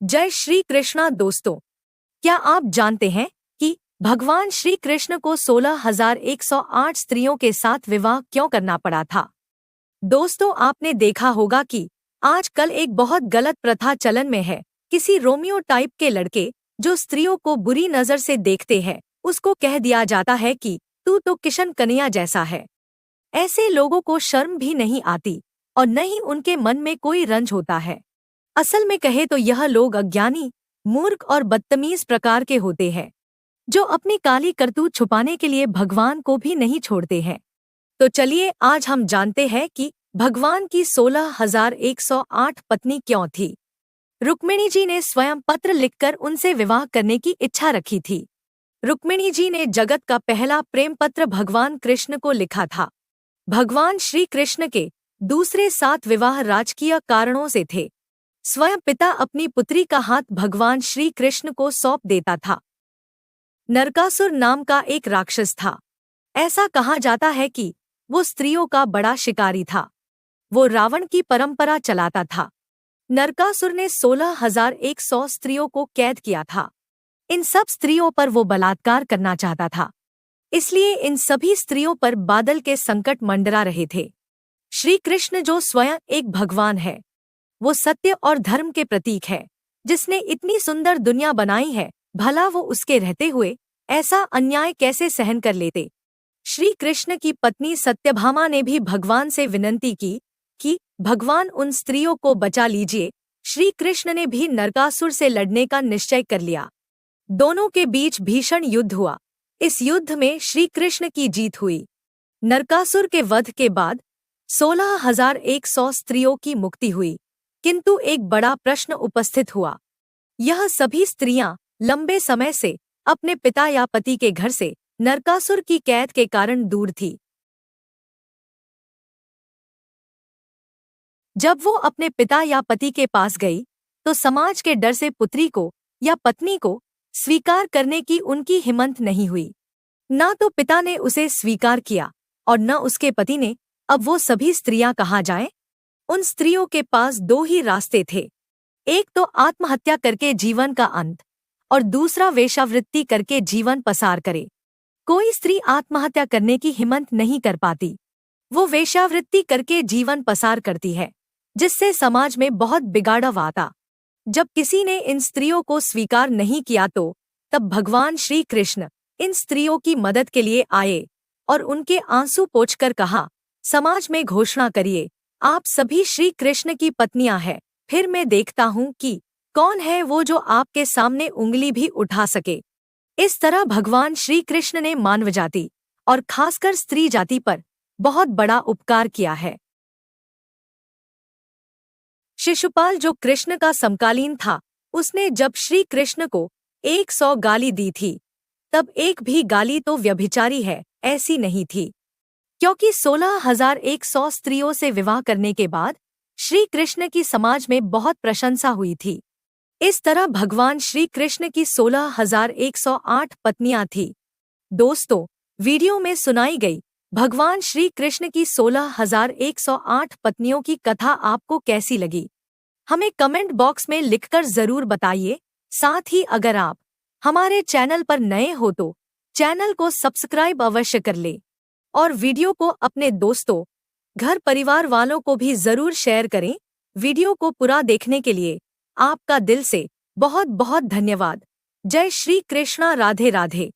जय श्री कृष्णा दोस्तों, क्या आप जानते हैं कि भगवान श्री कृष्ण को 16,108 स्त्रियों के साथ विवाह क्यों करना पड़ा था। दोस्तों, आपने देखा होगा कि आजकल एक बहुत गलत प्रथा चलन में है। किसी रोमियो टाइप के लड़के जो स्त्रियों को बुरी नजर से देखते हैं, उसको कह दिया जाता है कि तू तो किशन कन्हैया जैसा है। ऐसे लोगों को शर्म भी नहीं आती और न ही उनके मन में कोई रंज होता है। असल में कहे तो यह लोग अज्ञानी, मूर्ख और बदतमीज प्रकार के होते हैं, जो अपनी काली करतूत छुपाने के लिए भगवान को भी नहीं छोड़ते हैं। तो चलिए आज हम जानते हैं कि भगवान की 16,108 पत्नी क्यों थी। रुक्मिणी जी ने स्वयं पत्र लिखकर उनसे विवाह करने की इच्छा रखी थी। रुक्मिणी जी ने जगत का पहला प्रेम पत्र भगवान कृष्ण को लिखा था। भगवान श्री कृष्ण के दूसरे 7 विवाह राजकीय कारणों से थे। स्वयं पिता अपनी पुत्री का हाथ भगवान श्री कृष्ण को सौंप देता था। नरकासुर नाम का एक राक्षस था। ऐसा कहा जाता है कि वो स्त्रियों का बड़ा शिकारी था। वो रावण की परंपरा चलाता था। नरकासुर ने 16,100 स्त्रियों को कैद किया था। इन सब स्त्रियों पर वो बलात्कार करना चाहता था, इसलिए इन सभी स्त्रियों पर बादल के संकट मंडरा रहे थे। श्री कृष्ण जो स्वयं एक भगवान है, वो सत्य और धर्म के प्रतीक है, जिसने इतनी सुंदर दुनिया बनाई है। भला वो उसके रहते हुए ऐसा अन्याय कैसे सहन कर लेते। श्री कृष्ण की पत्नी सत्यभामा ने भी भगवान से विनती की कि भगवान उन स्त्रियों को बचा लीजिए। श्री कृष्ण ने भी नरकासुर से लड़ने का निश्चय कर लिया। दोनों के बीच भीषण युद्ध हुआ। इस युद्ध में श्री कृष्ण की जीत हुई। नरकासुर के वध के बाद 16,100 स्त्रियों की मुक्ति हुई, किंतु एक बड़ा प्रश्न उपस्थित हुआ। यह सभी स्त्रियां लंबे समय से अपने पिता या पति के घर से नरकासुर की कैद के कारण दूर थी। जब वो अपने पिता या पति के पास गई, तो समाज के डर से पुत्री को या पत्नी को स्वीकार करने की उनकी हिम्मत नहीं हुई। न तो पिता ने उसे स्वीकार किया और न उसके पति ने। अब वो सभी स्त्रियां कहाँ जाएं? उन स्त्रियों के पास 2 ही रास्ते थे। एक तो आत्महत्या करके जीवन का अंत, और दूसरा वेश्यावृत्ति करके जीवन पसार करे। कोई स्त्री आत्महत्या करने की हिम्मत नहीं कर पाती। वो वेश्यावृत्ति करके जीवन पसार करती है, जिससे समाज में बहुत बिगाड़व आता। जब किसी ने इन स्त्रियों को स्वीकार नहीं किया, तो तब भगवान श्री कृष्ण इन स्त्रियों की मदद के लिए आए और उनके आंसू पोंछकर कहा, समाज में घोषणा करिए, आप सभी श्री कृष्ण की पत्नियां हैं। फिर मैं देखता हूँ कि कौन है वो जो आपके सामने उंगली भी उठा सके। इस तरह भगवान श्री कृष्ण ने मानव जाति और खासकर स्त्री जाति पर बहुत बड़ा उपकार किया है। शिशुपाल जो कृष्ण का समकालीन था, उसने जब श्री कृष्ण को 100 गाली दी थी, तब एक भी गाली तो व्यभिचारी है ऐसी नहीं थी, क्योंकि 16,100 स्त्रियों से विवाह करने के बाद श्री कृष्ण की समाज में बहुत प्रशंसा हुई थी। इस तरह भगवान श्री कृष्ण की 16,108 पत्नियां थीं। दोस्तों, वीडियो में सुनाई गई भगवान श्री कृष्ण की 16,108 पत्नियों की कथा आपको कैसी लगी, हमें कमेंट बॉक्स में लिखकर जरूर बताइए। साथ ही अगर आप हमारे चैनल पर नए हो तो चैनल को सब्सक्राइब अवश्य कर ले और वीडियो को अपने दोस्तों, घर परिवार वालों को भी जरूर शेयर करें। वीडियो को पूरा देखने के लिए आपका दिल से बहुत बहुत धन्यवाद। जय श्री कृष्णा। राधे राधे।